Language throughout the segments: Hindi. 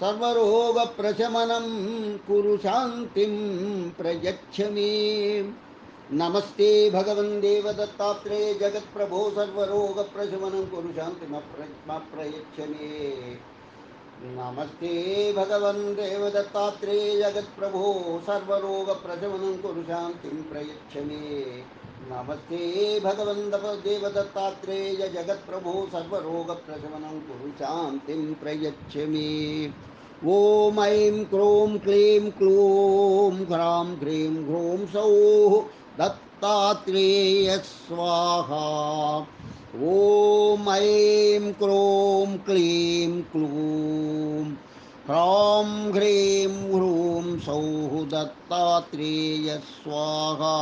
सर्वरोगप्रशमनं कुरु शान्तिं प्रयच्छ मे। नमस्ते भगवन् देवदत्तात्रेय जगत्प्रभो सर्वरोगप्रशमनं कुरु शान्तिमप्रयच्छ मे। नमस्ते भगवन् देवदत्तात्रेय जगत्प्रभो सर्वरोगप्रशमनं कुरु शान्तिं प्रयच्छ मे। नमस्ते भगवन् देवदत्तात्रेय जगत्प्रभो सर्वरोगप्रशमनं कुरु शान्तिं प्रयच्छ मे। ॐ ऐं क्रों क्लीं क्लूं ह्रां ह्रीं ह्रूं सौः दत्तात्रेय स्वाहा। ॐ ऐं क्रों क्लीं क्लूं ह्रां ह्रीं ह्रूं सौः दत्तात्रेय स्वाहा।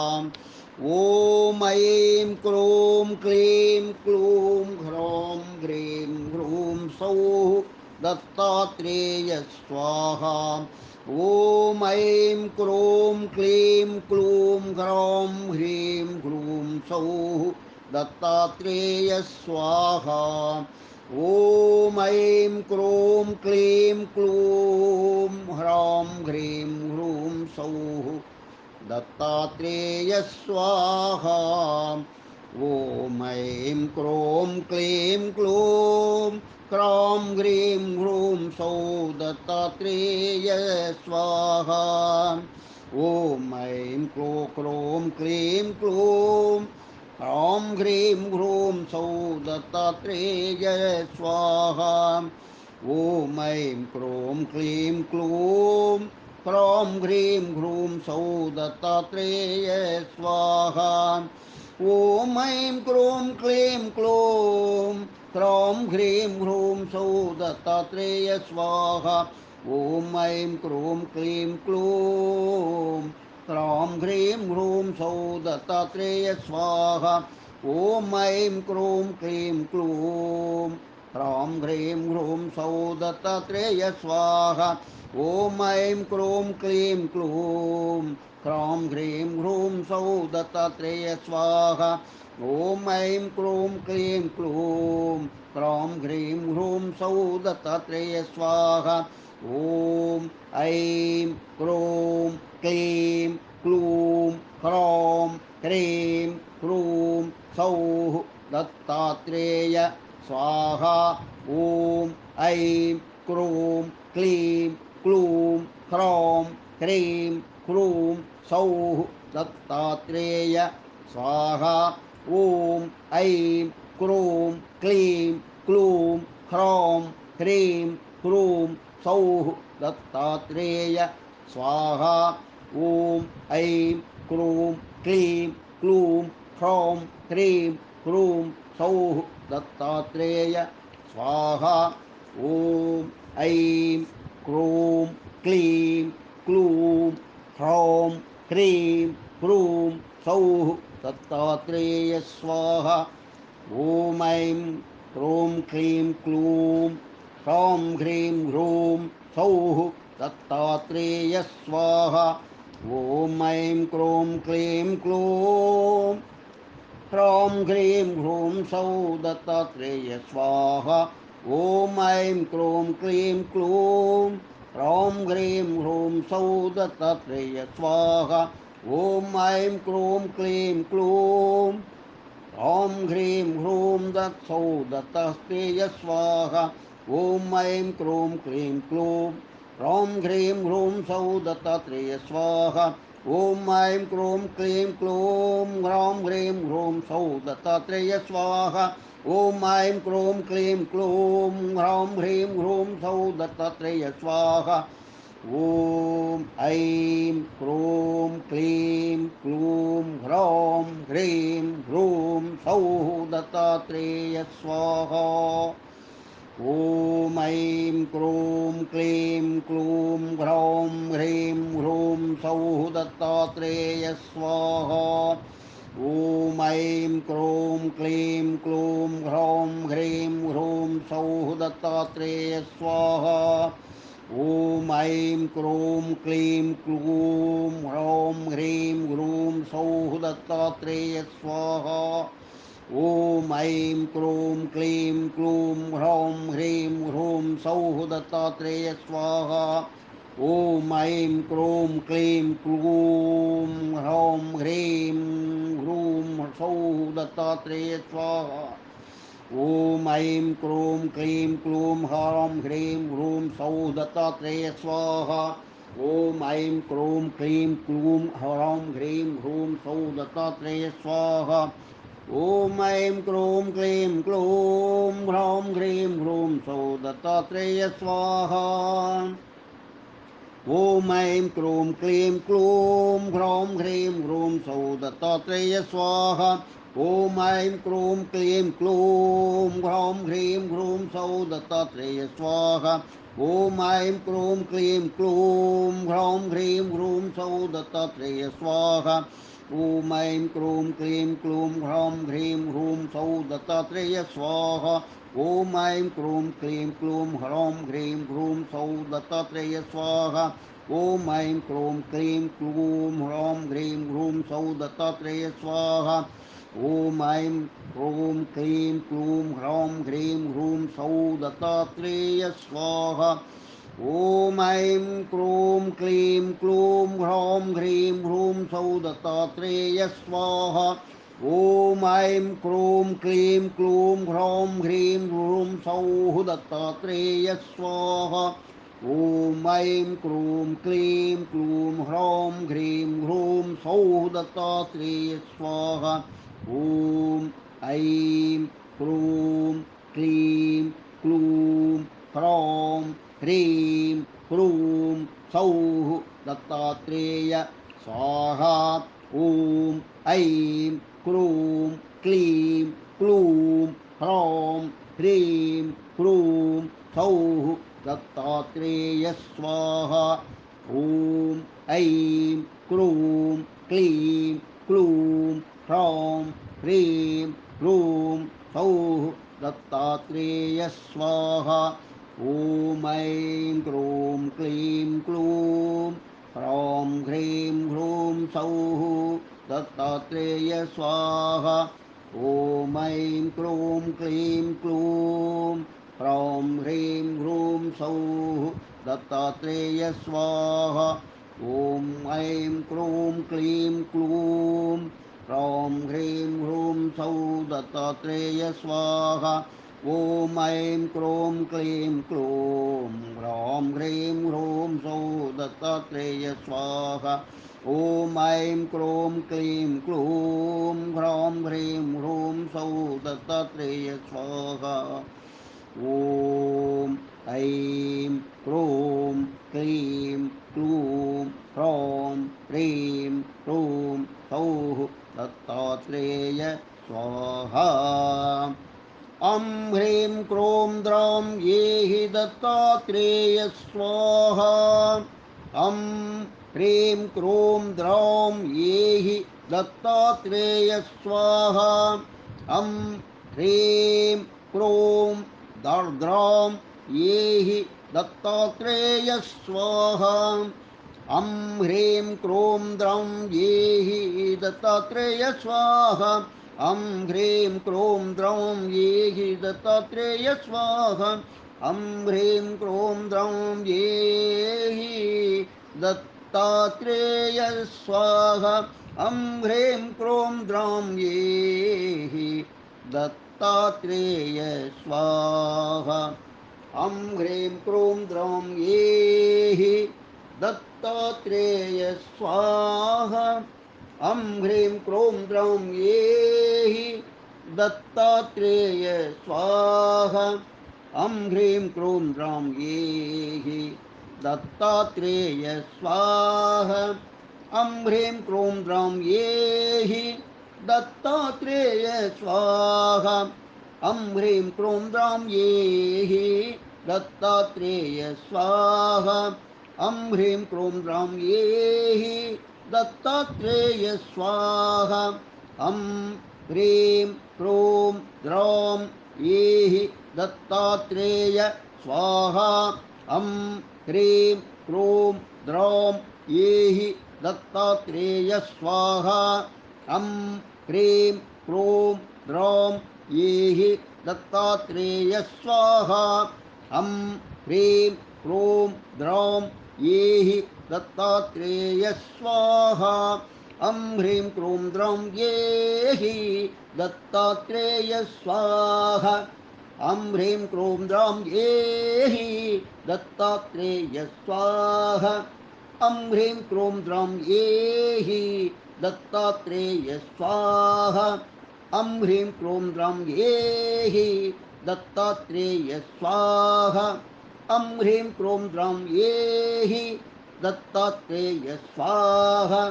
ॐ ऐं क्रों क्लीं क्लूं ह्रां ह्रीं ह्रूं सौः दत्तात्रेय स्वाहा। ॐ ऐं क्रों क्लीं क्लूं ह्रां ह्रीं ह्रूं सौः दत्तात्रेय स्वाहा। ॐ ऐं क्रों क्लीं क्लूं ह्रां ह्रीं ह्रूं सौः दत्तात्रेय स्वाहा। ॐ ऐं क्रों क्लीं क्लूं ह्रां ह्रीं ह्रूं सौः दत्तात्रेय स्वाहा। ॐ ऐं क्रों क्लीं क्लूं ह्रां ह्रीं ह्रूं सौः दत्तात्रेय स्वाहा। ॐ ऐं क्रों क्लीं क्लूं ह्रां ह्रीं ह्रूं सौः दत्तात्रेय स्वाहा। ॐ ऐं क्रों क्लीं क्लूं ह्रां ह्रीं ह्रूं सौः दत्तात्रेय स्वाहा। ॐ ऐं क्रों क्लीं क्लूं ह्रां ह्रीं ह्रूं सौः दत्तात्रेय स्वाहा। ॐ ऐं क्रों क्लीं क्लूं ह्रां ह्रीं ह्रूं सौः दत्तात्रेय स्वाहा। ॐ ऐं क्रों क्लीं क्लूं ह्रां ह्रीं ह्रूं सौः दत्तात्रेय स्वाहा। ॐ ऐं क्रों क्लीं क्लूं ह्रां ह्रीं ह्रूं सौः दत्तात्रेय स्वाहा। ॐ ऐं क्रों क्लीं क्लूं ह्रां ह्रीं ह्रूं सौः दत्तात्रेय स्वाहा। ॐ ऐं क्रों क्लीं क्लूं ह्रां ह्रीं ह्रूं सौः दत्तात्रेय स्वाहा। ॐ ऐं क्रों क्लीं क्लूं ह्रां ह्रीं ह्रूं सौः दत्तात्रेय स्वाहा। ॐ ऐं क्रों क्लीं क्लूं ह्रां ह्रीं ह्रूं सौः दत्तात्रेय स्वाहा। ॐ ऐं क्रों क्लीं क्लूं ह्रां ह्रीं ह्रूं सौः दत्तात्रेय स्वाहा। ॐ ऐं क्रों क्लीं क्लूं ह्रां ह्रीं ह्रूं सौः दत्तात्रेय स्वाहा। ॐ ऐं क्रों क्लीं क्लूं ह्रां ह्रीं ह्रूं सौः दत्तात्रेय स्वाहा। ॐ ऐं क्रों क्लीं क्लूं ह्रां ह्रीं ह्रूं सौः दत्तात्रेय स्वाहा। ॐ ऐं क्रों क्लीं क्लूं ह्रां ह्रीं ह्रूं सौः दत्तात्रेय स्वाहा। ॐ ऐं क्रों क्लीं क्लूं ह्रां ह्रीं ह्रूं सौः दत्तात्रेय स्वाहा। ॐ ऐं क्रों क्लीं क्लूं ह्रां ह्रीं ह्रूं सौः दत्तात्रेय स्वाहा। ॐ ऐं क्रों क्लीं क्लूं ह्रां ह्रीं ह्रूं सौः दत्तात्रेय स्वाहा। ॐ ऐं क्रों क्लीं क्लूं ह्रां ह्रीं ह्रूं सौः दत्तात्रेय स्वाहा। ॐ ऐं क्रों क्लीं क्लूं ह्रां ह्रीं ह्रूं सौः दत्तात्रेय स्वाहा। ॐ ऐं क्रों क्लीं क्लूं ह्रां ह्रीं ह्रूं सौः दत्तात्रेय स्वाहा। ॐ ऐं क्रों क्लीं क्लूं ह्रां ह्रीं ह्रूं सौः दत्तात्रेय स्वाहा। ॐ ऐं क्रों क्लीं क्लूं ह्रौं ह्रीं ह्रूं सौः दत्तात्रेय स्वाहा। ॐ ऐं क्रों क्लीं क्लूं ह्रौं ह्रीं ह्रूं सौः दत्तात्रेय स्वाहा। ॐ ऐं क्रों क्लीं क्लूं ह्रौं ह्रीं ह्रूं सौः दत्तात्रेय स्वाहा। ॐ ऐं क्रों क्लीं क्लूं ह्रौं ह्रीं ह्रूं सौः दत्तात्रेय स्वाहा। ॐ ऐं क्रों क्लीं क्लूं ह्रौं ह्रीं ह्रूं सौः दत्तात्रेय स्वाहा। ॐ ऐं क्रों क्लीं क्लूं ह्रौं ह्रीं ह्रूं सौः दत्तात्रेय स्वाहा। ॐ ऐं क्रों क्लीं क्लूं ह्रौं ह्रीं ह्रूं सौः दत्तात्रेय स्वाहा। ॐ ऐं क्रों क्लीं क्लूं ह्रौं ह्रीं ह्रूं सौः दत्तात्रेय स्वाहा। ॐ ऐं क्रों क्लीं क्लूं ह्रौं ह्रीं ह्रूं सौः दत्तात्रेय स्वाहा। ॐ ऐं क्रों क्लीं क्लूं ह्रौं ह्रीं ह्रूं सौः दत्तात्रेय स्वाहा। ॐ ऐं क्रों क्लीं क्लूं ह्रौं ह्रीं ह्रूं सौः दत्तात्रेय स्वाहा। ॐ ऐं क्रों क्लीं क्लूं ह्रौं ह्रीं ह्रूं सौः दत्तात्रेय स्वाहा। ॐ ऐं क्रों क्लीं क्लूं ह्रौं ह्रीं ह्रूं सौः दत्तात्रेय स्वाहा। ॐ ऐं क्रों क्लीं क्लूं ह्रौं ह्रीं ह्रूं सौः दत्तात्रेय स्वाहा। ॐ ऐं क्रों क्लीं क्लूं ह्रौं ह्रीं ह्रूं सौः दत्तात्रेय स्वाहा। ॐ ऐं क्रों क्लीं क्लूं ह्रौं ह्रीं ह्रूं सौः दत्तात्रेय स्वाहा। ॐ ऐं क्रों क्लीं क्लूं ह्रौं ह्रीं ह्रूं सौः दत्तात्रेय स्वाहा। ॐ ऐं क्रों क्लीं क्लूं ह्रौं ह्रीं ह्रूं सौः दत्तात्रेय स्वाहा। ॐ ऐं क्रों क्लीं क्लूं ह्रौं ह्रीं ह्रूं सौः दत्तात्रेय स्वाहा। ॐ ऐं क्रों क्लीं क्लूं ह्रौं ह्रीं ह्रूं सौः दत्तात्रेय स्वाहा। ॐ ऐं क्रों क्लीं क्लूं ह्रौं ह्रीं ह्रूं सौः दत्तात्रेय स्वाहा। ॐ ऐं क्रों क्लीं क्लूं ह्रौं ह्रीं ह्रूं सौः दत्तात्रेय स्वाहा। ॐ ऐं क्रों क्लीं क्लूं ह्रौं ह्रीं ह्रूं सौः दत्तात्रेय स्वाहा। ॐ ऐं क्रों क्लीं क्लूं ह्रौं ह्रीं ह्रूं सौः दत्तात्रेय स्वाहा। अं ह्रीं क्रों द्रौं ये हि दत्तात्रेय स्वाहा। अं ह्रीं क्रों द्रौं ये हि दत्तात्रेय स्वाहा। अं ह्रीं क्रों द्रौं ये हि दत्तात्रेय स्वाहा। अं ह्रीं क्रों द्रौं ये हि दत्तात्रेय स्वाहा। अं ह्रीं क्रों द्रौं ये हि दत्तात्रेय स्वाहा। अं ह्रीं क्रों द्रौं ये हि दत्तात्रेय स्वाहा। अं ह्रीं क्रों द्रौं ये हि दत्तात्रेय स्वाहा। अं ह्रीं क्रों द्रौं ये हि दत्तात्रेय स्वाहा। अं ह्रीं क्रों द्रौं ये हि दत्तात्रेय स्वाहा। अं ह्रीं क्रों द्रौं ये हि दत्तात्रेय स्वाहा। अं ह्रीं क्रों द्रौं ये हि दत्तात्रेय स्वाहा। अं ह्रीं क्रों द्रौं ये हि दत्तात्रेय स्वाहा। अं ह्रीं क्रों द्रौं ये हि दत्तात्रेय स्वाहा। अं ह्रीं क्रों द्रौं ये हि दत्तात्रेय स्वाहा। अं ह्रीं क्रों द्रौं ये हि दत्तात्रेय स्वाहा। अं ह्रीं क्रों द्रौं येहि दत्तात्रेय स्वाहा। हम ह्रीं क्रों द्रौं येहि दत्तात्रेय स्वाहा। हम ह्रीं क्रों द्रौं येहि दत्तात्रेय स्वाहा। हम ह्रीं क्रों द्रौं येहि दत्तात्रेय स्वाहा। हम ह्रीं क्रों द्रौं येहि दत्तात्रेय स्वाहा। हम ह्रीं क्रों द्रौं येहि दत्तात्रेय स्वाहा। हम ह्रीं क्रों द्रौं येहि दत्तात्रेय स्वाहा।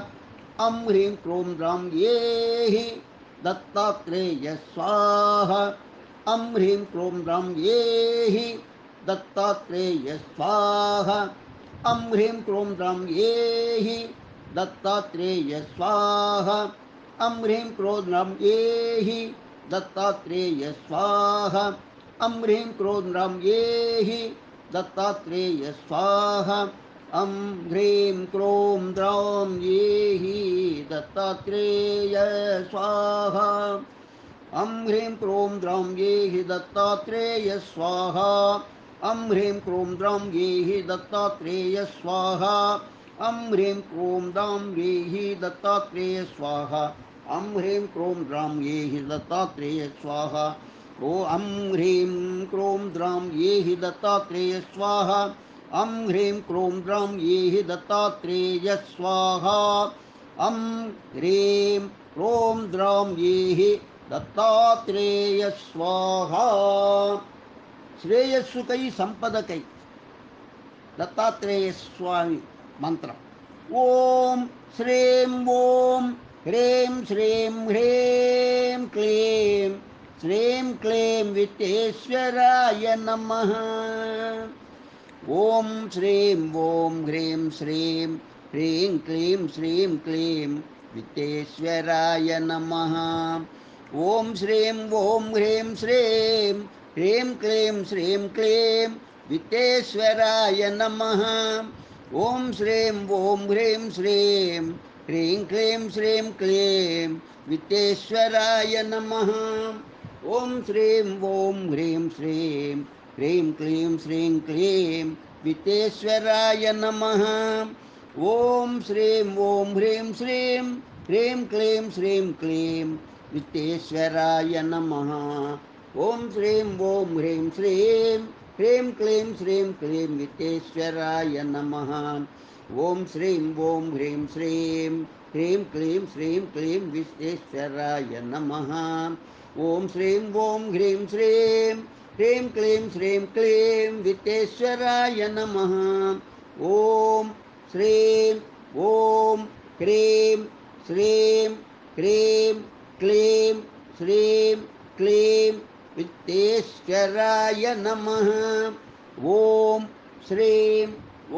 हम ह्रीं क्रों द्रौं येहि दत्तात्रेय स्वाहा। हम ह्रीं क्रों द्रौं येहि दत्तात्रेय स्वाहा। हम ह्रीं क्रों द्रौं येहि दत्तात्रेय स्वाहा। हम ह्रीं क्रों द्रौं येहि दत्तात्रेय स्वाहा। हम ह्रीं क्रों द्रौं येहि दत्तात्रेय स्वाहा। हम ह्रीं क्रों द्रौं येहि दत्तात्रेय स्वाहा। हम ह्रीं क्रों द्रौं येहि दत्तात्रेय स्वाहा। हम ह्रीं क्रों द्रौं येहि दत्तात्रेय स्वाहा। हम ह्रीं क्रों द्रौं येहि दत्तात्रेय स्वाहा। हम ह्रीं क्रों द्रौं येहि दत्तात्रेय स्वाहा। हम ह्रीं क्रों द्रौं येहि दत्तात्रेय स्वाहा। हम ह्रीं क्रों द्रौं येहि दत्तात्रेय स्वाहा। हम ह्रीं क्रों द्रौं येहि दत्तात्रेय स्वाहा। శ్రేయస్సుకై సంపదకై దత్తాత్రేయ స్వామి మంత్రం. ఓం శ్రీం ఓం హ్రీం శ్రీం హ్రీం క్లీం శ్రీం క్లీం విత్తేశ్వరాయ నమః. ఓం శ్రీం ఓం హ్రీం శ్రీం హ్రీం క్లీం శ్రీం క్లీం విత్తేశ్వరాయ నమః. ఓం శ్రీం ఓం హ్రీం శ్రీం హ్రీం క్లీం శ్రీం క్లీం విత్తేశ్వరాయ నమః. ఓం శ్రీం ఓం హ్రీం శ్రీం హ్రీం క్లీం శ్రీం క్లీం విత్తేశ్వరాయ నమః. ఓం శ్రీం ఓం హ్రీం శ్రీం హ్రీం క్లీం శ్రీం క్లీం విత్తేశ్వరాయ నమః. ఓం శ్రీం ఓం హ్రీం శ్రీం హ్రీం క్లీం శ్రీం క్లీం విత్తేశ్వరాయ నమః. ఓం శ్రీం ఓం హ్రీం శ్రీం హ్రీం క్లీం శ్రీం క్లీం విత్తేశ్వరాయ నమః. ఓం శ్రీం ఓం హ్రీం శ్రీం హ్రీం క్లీం శ్రీం క్లీం విత్తేశ్వరాయ నమః. ఓం శ్రీం ఓం హ్రీం శ్రీం హ్రీం క్లీం శ్రీం క్లీం విత్తేశ్వరాయ నమః. ఓం శ్రీం ఓం హ్రీం శ్రీం హ్రీం క్లీం శ్రీం క్లీం విత్తేశ్వరాయ నమః. ఓం శ్రీం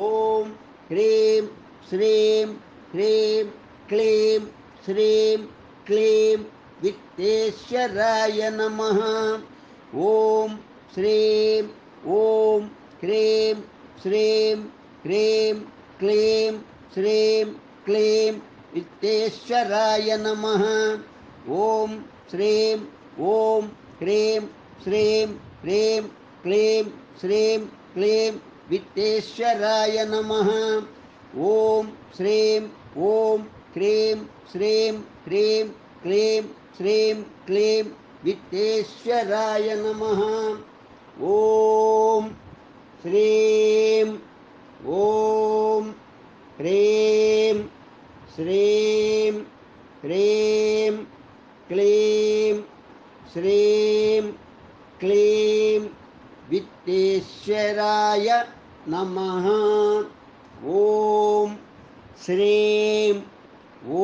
ఓం హ్రీం శ్రీం హ్రీం క్లీం శ్రీం క్లీం విత్తేశ్వరాయ నమః. ఓం శ్రీం ఓం హ్రీం శ్రీం హ్రీం క్లీం శ్రీం క్లీం విత్తేశ్వరాయ నమః. ఓం శ్రీం ఓం హ్రీం శ్రీం హ్రీం క్లీం శ్రీం క్లీం విత్తేశ్వరాయ నమః. ఓం శ్రీం ఓం హ్రీం శ్రీం హ్రీం క్లీం శ్రీం క్లీం విత్తేశ్వరాయ నమః. ఓం శ్రీం ఓం హ్రీం శ్రీం హ్రీం క్లీం శ్రీం క్లీం విత్తేశ్వరాయ నమః. ఓం శ్రీం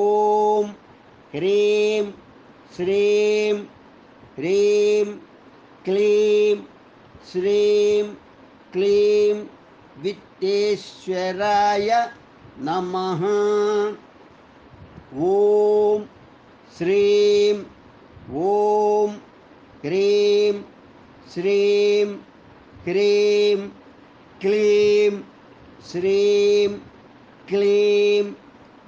ఓం హ్రీం శ్రీం హ్రీం క్లీం శ్రీం క్లీం విత్తేశ్వరాయ నమః. ఓం శ్రీం ఓం హ్రీం శ్రీం హ్రీం క్లీం శ్రీం క్లీం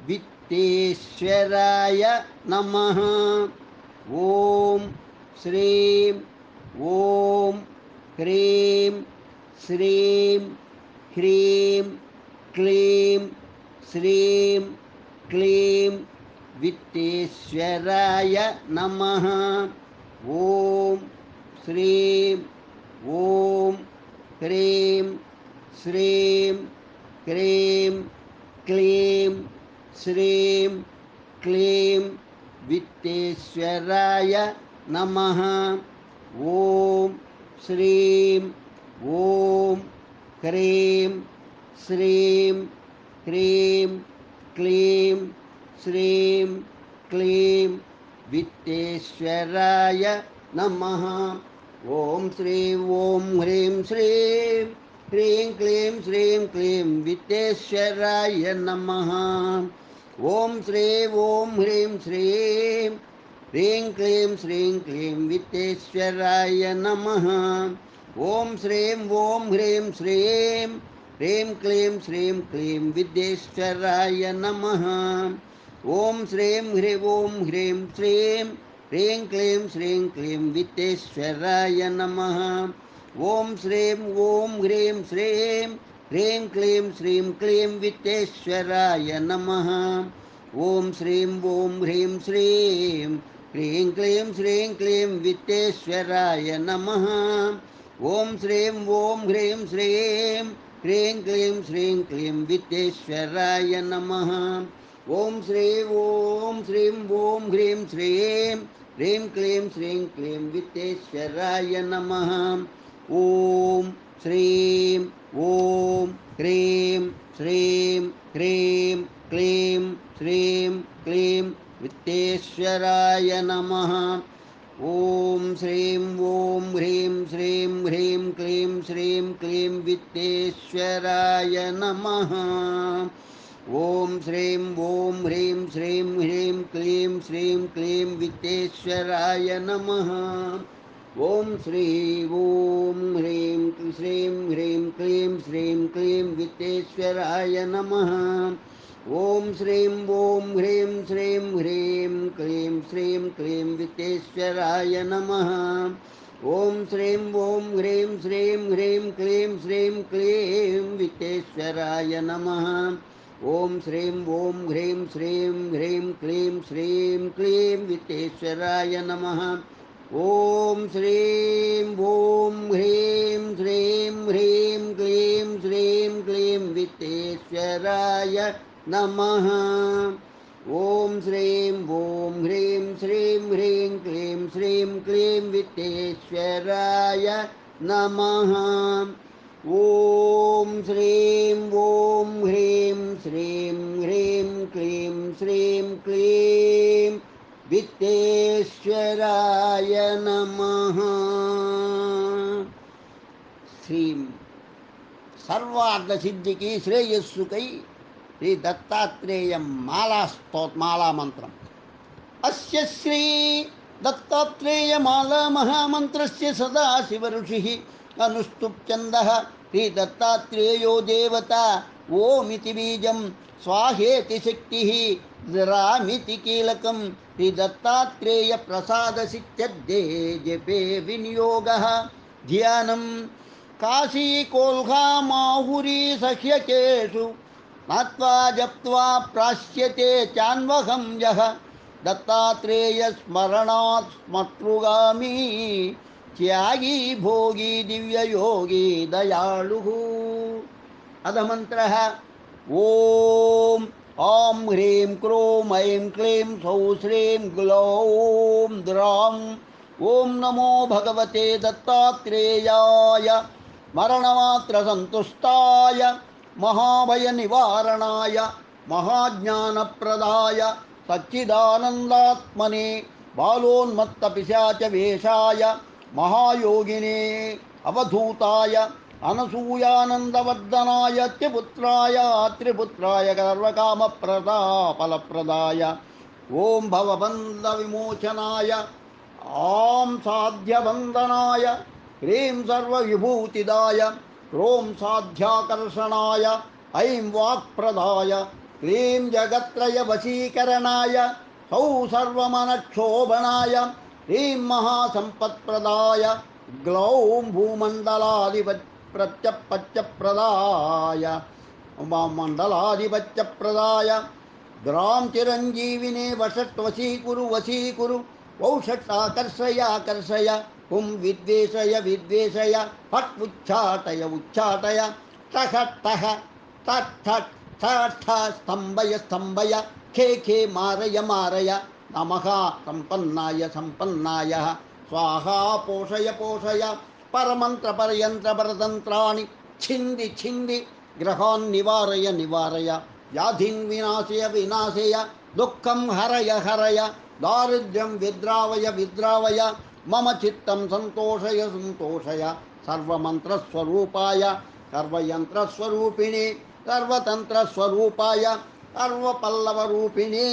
విత్తేశ్వరాయ నమః. ఓం శ్రీం ఓం హ్రీం శ్రీం హ్రీం క్లీం శ్రీం క్లీం విత్తేశ్వరాయ నమః. ఓం శ్రీం ఓం హ్రీం శ్రీం క్లీం క్లీం శ్రీం క్లీం విత్తేశ్వరాయ నమః. ఓం శ్రీం ఓం హ్రీం శ్రీం హ్రీం క్లీం శ్రీం క్లీం విత్తేశ్వరాయ నమః. ఓం శ్రీం ఓం హ్రీం శ్రీం హ్రీం క్లీం శ్రీం క్లీం విత్తేశ్వరాయ నమః. ఓం శ్రీం ఓం హ్రీం శ్రీం హ్రీం క్లీం శ్రీం క్లీం విత్తేశ్వరాయ నమః. ఓం శ్రీం ఓం హ్రీం శ్రీం హ్రీం క్లీం శ్రీం క్లీం విద్యేశ్వరాయ నమః. ఓం శ్రీం ఓం హ్రీం శ్రీం హ్రీం క్లీం శ్రీం క్లీం విత్తేశ్వరాయ నమః. ఓం శ్రీం ఓం హ్రీం శ్రీం హ్రీం క్లీం శ్రీం క్లీం విత్తేశ్వరాయ నమః. ఓం శ్రీం ఓం హ్రీం శ్రీం హ్రీం క్లీం శ్రీం క్లీం విత్తేశ్వరాయ నమః. ఓం శ్రీం ఓం హ్రీం శ్రీం హ్రీం క్లీం శ్రీం క్లీం విత్తేశ్వరాయ నమః. ఓం శ్రీం ఓం హ్రీం శ్రీం హ్రీం క్లీం శ్రీం క్లీం విత్తేశ్వరాయ నమః. ఓం శ్రీం ఓం హ్రీం శ్రీం హ్రీం క్లీం శ్రీం క్లీం విత్తేశ్వరాయ నమః. ఓం శ్రీం ఓం హ్రీం శ్రీం హ్రీం క్లీం శ్రీం క్లీం విత్తేశ్వరాయ నమః. ఓం శ్రీం ఓం హ్రీం శ్రీం హ్రీం క్లీం శ్రీం క్లీం విత్తేశ్వరాయ నమః. ఓం శ్రీ ఓం హ్రీం శ్రీం హ్రీం క్లీం శ్రీం క్లీం విత్తేశ్వరాయ నమః. ఓం శ్రీం ఓం హ్రీం శ్రీం హ్రీం క్లీం శ్రీం క్లీం విత్తేశ్వరాయ నమః. ఓం శ్రీం ఓం హ్రీం శ్రీం హ్రీం క్లీం శ్రీం క్లీం విత్తేశ్వరాయ నమః. ఓం శ్రీం ఓం హ్రీం శ్రీం హ్రీం క్లీం శ్రీం క్లీం విత్తేశ్వరాయ నమః. ఓం శ్రీం ఓం హ్రీం శ్రీం హ్రీం క్లీం శ్రీం క్లీం విత్తేశ్వరాయ నమః. ఓం శ్రీం ఓం హ్రీం శ్రీం హ్రీం క్లీం శ్రీం క్లీం విత్తేశ్వరాయ నమః. ఓం శ్రీం ఓం హ్రీం శ్రీం హ్రీం క్లీం శ్రీం క్లీం విత్తేశ్వరాయ నమః. శ్రీం సర్వార్థ సిద్ధికి శ్రేయస్సుకై శ్రీ దత్తాత్రేయ మాలా మంత్రం. అస్య శ్రీ దత్తాత్రేయ మాలా మహామంత్రస్య సదాశివ ఋషిః అనుష్టుప్ఛందః శ్రీ దత్తాత్రేయో దేవత ఓమితి బీజం స్వాహేతి శక్తిః రామితి కీలకం శ్రీ దత్తాత్రేయ ప్రసాద సిద్ధ్యర్థే జపే వినియోగః. ధ్యానం కాశీ కోల్హా మాహురీ సహ్యకేషు నాత్వా జప్త్వా ప్రాశ్యతే చాన్వహం యః దత్తాత్రేయ స్మరణాత్ స్మతృగామి త్యాగీ భోగీ దివ్యయోగి దయాళుః. అధమంత్రః ఓం ఆం హ్రీం క్రోం ఐం క్లీం సౌ శ్రీం గ్లౌం ద్రాం. ఓం నమో భగవతే దత్తాత్రేయాయ మరణమాత్ర సంతుష్టాయ మహాభయ నివారణాయ మహాజ్ఞానప్రదాయ సచ్చిదానందాత్మనే బాలోన్మత్త పిశాచ వేషాయ మహాయోగినే అవధూతాయ అనసూయానందవర్ధనాయ త్రిపుత్రాయ సర్వకామప్రదాఫలప్రదాయ ఓం భవబంధ విమోచనాయ ఆం సాధ్యబంధనాయ హ్రీం సర్వవిభూతిదాయ క్రోం సాధ్యాకర్షణాయ ఐం వాక్ప్రదాయ క్లీం జగత్రయ వశీకరణాయ सौ सर्वमनक्षोभणाय ह्रीं महासम्पत्प्रदाय ग्लौं भूमण्डलाधिपत्यप्रदाय मण्डलाधिपत्यप्रदाय ग्रां चिरञ्जीविने वषट्वशीकुरु वशीकुरु वौषट्आकर्षयाकर्षय हुं विद्वेषय विद्वेषय फट् उच्चाटय उच्चाटय ठः ठः ठट् ठट् ठः ठः स्तम्भय स्तम्भय खे खे मारय मारय नमः सम्पन्नाय सम्पन्नाय स्वाहा पोषय पोषय परमन्त्रपर्यन्त्रपरतन्त्राणि छिन्दि छिन्दि ग्रहान् निवारय निवारय व्याधिन् विनाशय विनाशय दुःखं हरय हरय दारिद्र्यं विद्रावय विद्रावय मम चित्तं सन्तोषय सन्तोषय सर्वमन्त्रस्वरूपाय सर्वयन्त्रस्वरूपिणे सर्वतन्त्रस्वरूपाय सर्वपल्लवरूपिणे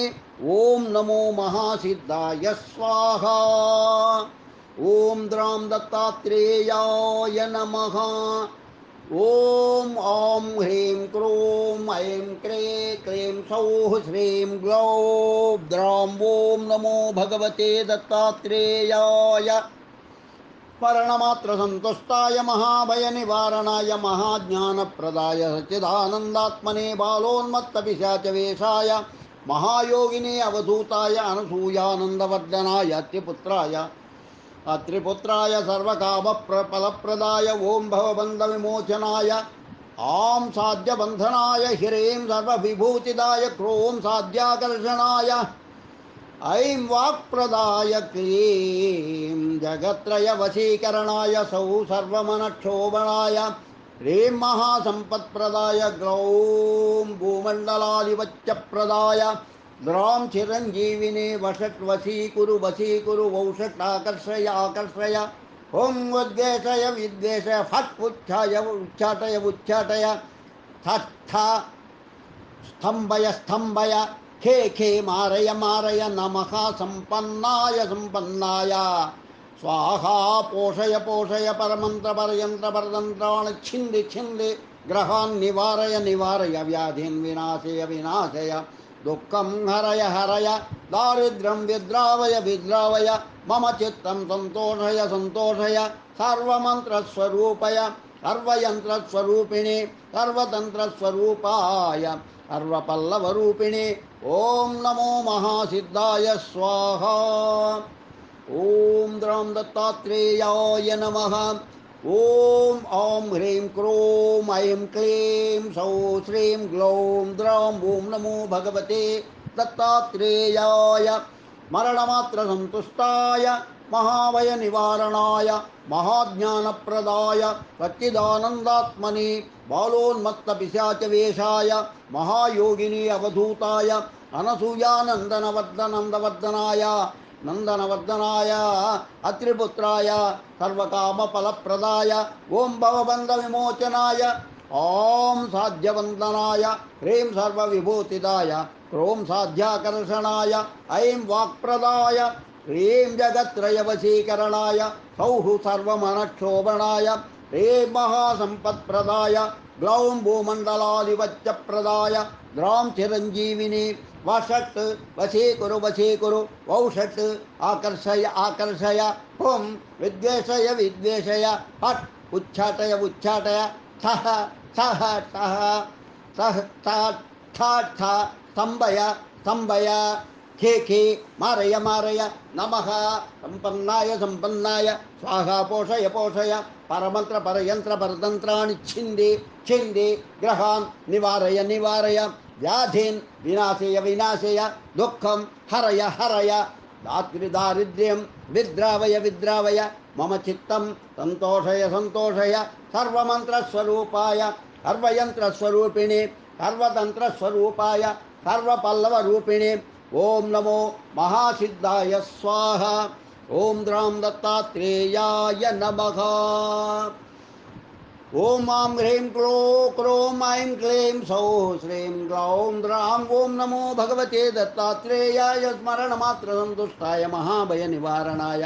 ॐ नमो महासिद्धाय स्वाहा ॐ द्रां दत्तात्रेयाय नमः ॐ ॐ ह्रीं क्रूं ऐं क्लीं क्लीं सौः श्रीं ग्लौं द्रां ॐ नमो भगवते दत्तात्रेयाय स्मरणमात्रसन्तुष्टाय महाभयनिवारणाय महाज्ञानप्रदाय सच्चिदानन्दात्मने बालोन्मत्तपिशाचवेशाय महायोगिने अवधूताय अनसूयानन्दवर्धनाय त्रिपुत्राय सर्वकामफलप्रदाय ॐ भवबन्धविमोचनाय आं साध्यबन्धनाय ह्रीं सर्वविभूतिदाय क्रों साध्याकर्षणाय ऐं वाक्प्रदाय क्लीं जगत्त्रयवशीकरणाय सौ सर्वमनक्षोभणाय ह्रीं महासम्पत्प्रदाय ग्लौं भूमण्डलाधिपत्यप्रदाय द्रां चिरञ्जीविने वषट्वशीकुरु वशीकुरु वौषट्आकर्षय आकर्षय हुं उद्वेषय विद्वेषय फट् उच्चाय उच्चाटय उच्चाटय ठः ठः स्तम्भय स्तम्भय खे खे मारय मारय नमः सम्पन्नाय सम्पन्नाय स्वाहा पोषय पोषय परमन्त्रपर्यन्त्रपरतन्त्राणि छिन्दि छिन्दि ग्रहान् निवारय निवारय व्याधिन् विनाशय विनाशय दुःखं हरय हरय दारिद्र्यं विद्रावय विद्रावय मम चित्तं सन्तोषय सन्तोषय सर्वमन्त्रस्वरूपय सर्वयन्त्रस्वरूपिणे सर्वतन्त्रस्वरूपाय सर्वपल्लवरूपिणे ॐ नमो महासिद्धाय स्वाहा ॐ द्रां दत्तात्रेयाय नमः ॐ ॐ ह्रीं क्रों ऐं क्लीं सौः श्रीं ग्लौं द्रां ॐ नमो भगवते दत्तात्रेयाय स्मरणमात्रसन्तुष्टाय महाभयनिवारणाय महाज्ञानप्रदाय सच्चिदानन्दात्मने बालोन्मत्तपिशाचवेशाय महायोगिनी अवधूताय अनसूयानन्दनवर्धनाय नंदनवर्धनाय अत्रिपुत्राय सर्वकामफलप्रदाय ॐ भवबन्धविमोचनाय ॐ साध्यवन्दनाय ह्रीं सर्वविभूतिदाय क्रों साध्याकर्षणाय ऐं वाक्प्रदाय ह्रीं जगत्त्रयवशीकरणाय सौः सर्वमनक्षोभणाय ह्रीं महासम्पत्प्रदाय ग्लौं भूमण्डलाधिपत्यप्रदाय द्रां चिरञ्जीविनी वषट् वशीकुरु वशीकुरु वौषट् आकर्षय आकर्षय हुं विद्वेषय विद्वेषय फट् उच्चाटय उच्चाटय ठः ठः ठः ठः ठः ठः ठः स्तम्भय स्तम्भय खे खे मारय मारय नमः सम्पन्नाय सम्पन्नाय स्वाहा पोषय पोषय परमन्त्रपरयन्त्रपरतन्त्राणि छिन्दि छिन्दि ग्रहान् निवारय निवारय व्याधीन् विनाशय विनाशय दुःखं हरय हरय दारिद्र्यं विद्रावय विद्रावय मम चित्तं सन्तोषय सन्तोषय सर्वमन्त्रस्वरूपाय सर्वयन्त्रस्वरूपिणे सर्वतन्त्रस्वरूपाय सर्वपल्लवरूपिणे ॐ नमो महासिद्धाय स्वाहा ॐ द्रां दत्तात्रेयाय नमः ॐ आं ह्रीं क्रों ऐं क्लीं सौः श्रीं ग्लौं द्रां ॐ नमो भगवते दत्तात्रेयाय स्मरणमात्रसन्तुष्टाय महाभयनिवारणाय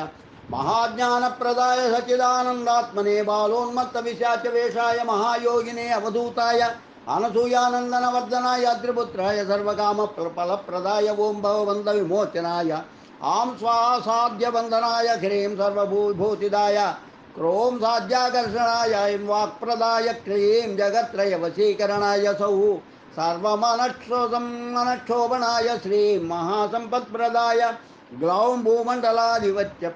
महाज्ञानप्रदाय सच्चिदानन्दात्मने बालोन्मत्तपिशाचवेशाय महायोगिने अवधूताय అనసూయానందనవర్ధనాయ త్రిపుత్రాయ సర్వకామ ఫలప్రదాయ ఓం భవబంధ విమోచనాయ ఆం స్వాసాధ్యబంధనాయ హ్రీం సర్వభూతిదాయ క్రోం సాధ్యాకర్షణాయ ఐం వాక్ప్రదాయ క్లీం జగత్రయ వశీకరణాయ సౌ సర్వమనక్షోభనాయ శ్రీం మహాసంపత్ప్రదాయ గ్లౌం భూమండలాధిపత్య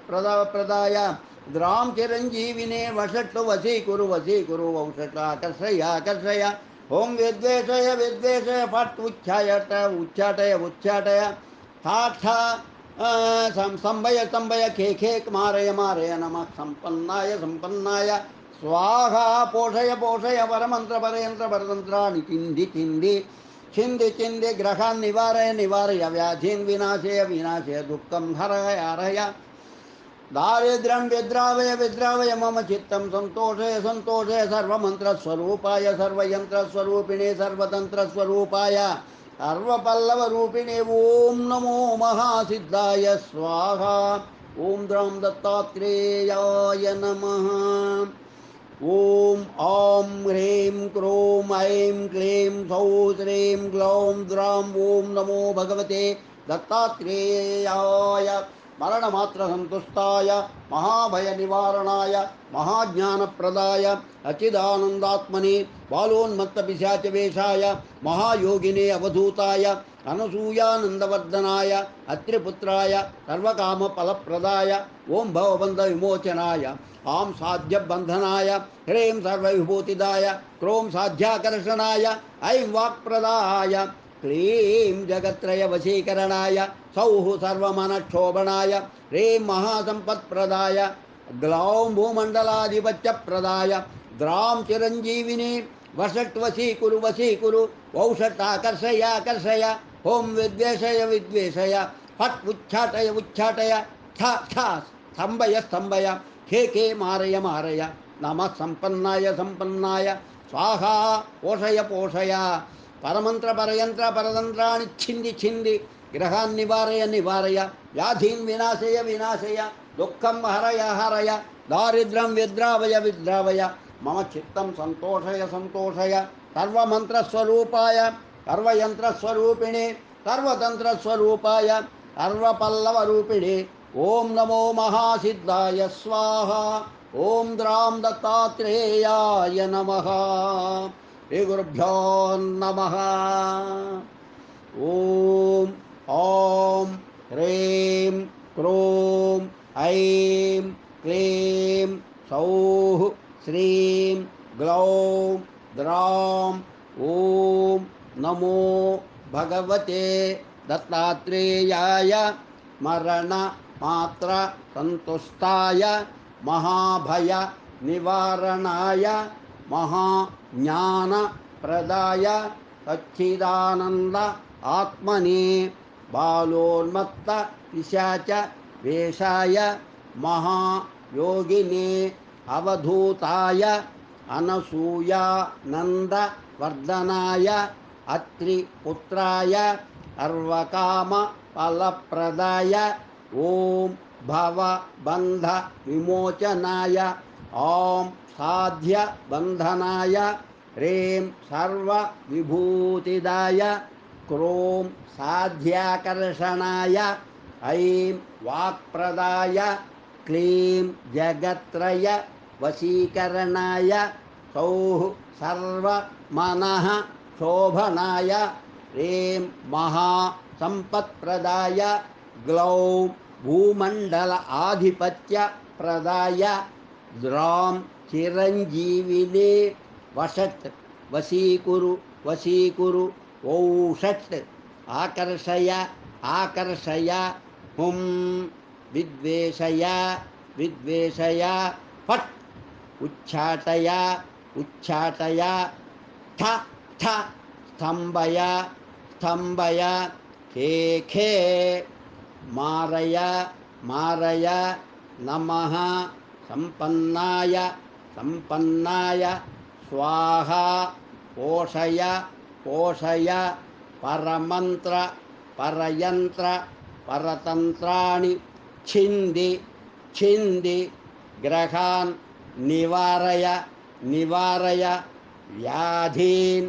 ప్రదాయ ద్రాం చిరంజీవినే వషట్టు వశీకురు వౌషటాకర్షయ ఓం విద్వేషయ ఫట్ ఉచ్చాటయ ఠా సంభయ ఖే మారయ నమ సంపన్నాయ స్వాహా పోషయ పరమంత్ర పరతంత్రాన్ని చింది గ్రహాన్ నివారయ వ్యాధీన్ వినాశయ దుఃఖం హరయ దారిద్ర్యం విద్రావయ మమ చిత్తం సంతోషయ సర్వమంత్రస్వరూపాయ సర్వయంత్రస్వరూపిణే సర్వతంత్రస్వరూపాయ సర్వపల్లవరూపిణే ఓం నమో మహాసిద్ధాయ స్వాహా ఓం ద్రాం దత్తాత్రేయాయ నమః ఓం ఆం హ్రీం క్రోం ఐం క్లీం సౌ శ్రీం గ్లౌం ద్రాం ఓం నమో భగవతే దత్తాత్రేయాయ మరణమాత్ర సంతుష్టాయ మహాభయ నివారణాయ మహాజ్ఞానప్రదాయ అచిదానందాత్మనే బాలోన్మత్త పిశాచవేషాయ మహాయోగినే అవధూతాయ అనసూయానందవర్ధనాయ అత్రిపుత్రాయ సర్వకామ ఫలప్రదాయ ఓం భవబంధ విమోచనాయ ఆం సాధ్యబంధనాయ హ్రీం సర్వవిభూతిదాయ క్రోం సాధ్యాకర్షణాయ ఐం వాక్ప్రదాయ క్లీం జగత్రయ వశీకరణాయ సౌః సర్వమనక్షోభనాయ హ్రీం మహాసంపత్ప్రదాయ గ్లౌం భూమండలాధిపత్యప్రదాయ ద్రాం చిరంజీవిని వషట్ వశీకురు వౌషటాకర్షయ ఓం విద్వేషయ ఫట్ ఉచ్చాటయ ఠ స్తంభయ ఖే మారయ నమ సంపన్నాయ స్వాహా పోషయ పరమంత్ర పరయంత్ర పరతంత్రాన్ని చింది గ్రహాన్ నివారయ వ్యాధీన్ వినాశయ దుఃఖం హరయ దారిద్ర్యం విద్రావయ మమ చిత్తం సంతోషయ సర్వమంత్రస్వరూపాయ సర్వయంత్రస్వరూపిణే సర్వతంత్రస్వరూపాయ సర్వపల్లవరూపిణే ఓం నమో మహాసిద్ధాయ స్వాహా ఓం ద్రాం దత్తాత్రేయాయ నమః శ్రీ గురుభ్యో నమః ఓం ఆం హ్రీం క్రోం ఐం క్లీం సౌః శ్రీం గ్లౌం ద్రాం ఓం నమో భగవతే దత్తాత్రేయాయ మరణ మాత్ర సంతుష్టాయ మహాభయ నివారణాయ మహాజ్ఞాన ప్రదాయ సచ్చిదానంద ఆత్మనే బాలోన్మత్త పిశాచ వేషాయ మహాయోగినే అవధూతాయ అనసూయానంద వర్ధనాయ అత్రిపుత్రాయ సర్వకామ ఫలప్రదాయ ఓం భవబంధ విమోచనాయ ఆం సాధ్య బంధనాయ హ్రీం సర్వవిభూతిదాయ క్రోం సాధ్యాకర్షణాయ ఐం వాక్ప్రదాయ క్లీం జగత్రయ వశీకరణాయ సౌః సర్వమనః శోభనాయ హ్రీం మహాసంపత్ప్రదాయ గ్లౌం భూమండల ఆధిపత్య ప్రదాయ ద్రాం చిరంజీవినే వషట్ వశీకురు ఓషట్ ఆకర్షయ హుం విద్వేషయ ఫట్ ఉచ్చాటయ ఠ స్తంభయ ఖే మారయ నమః సంపన్నాయ స్వాహా పోషయ పరమంత్ర పరయంత్ర పరతంత్రాణి చింది గ్రహాన్ నివారయ వ్యాధీన్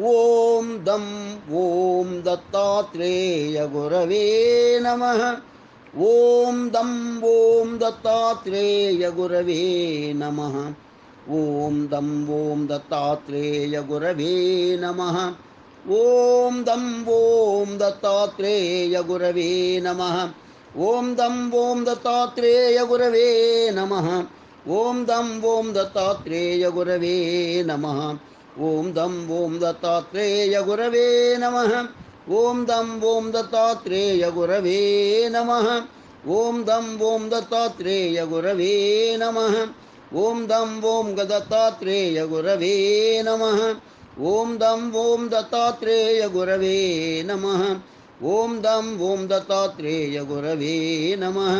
ॐ दं ॐ दत्तात्रेय गुरवे नमः। ॐ दं ॐ दत्तात्रेय गुरवे नमः। ॐ दं ॐ दत्तात्रेय गुरवे नमः। ॐ दं ॐ दत्तात्रेय गुरवे नमः। ॐ दं ॐ दत्तात्रेय गुरवे नमः। ॐ दं ॐ दत्तात्रेय गुरवे नमः। ॐ दं ॐ दत्तात्रेय गुरवे नमः। ॐ दं ॐ दत्तात्रेय गुरवे नमः। ॐ दं ॐ दत्तात्रेय गुरवे नमः। ॐ दं ॐ दत्तात्रेय गुरवे नमः। ॐ दं ॐ दत्तात्रेय गुरवे नमः। ॐ दं ॐ दत्तात्रेय गुरवे नमः।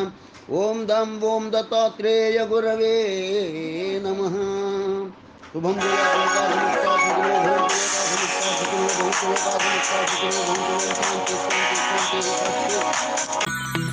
ॐ दं ॐ दत्तात्रेय गुरवे नमः। शुभं भूयात् लोकाभिमुक्ताः सुखिनो भवन्तु लोकाभिमुक्ताः सुखिनो भवन्तु। ओम शांति शांति शांति।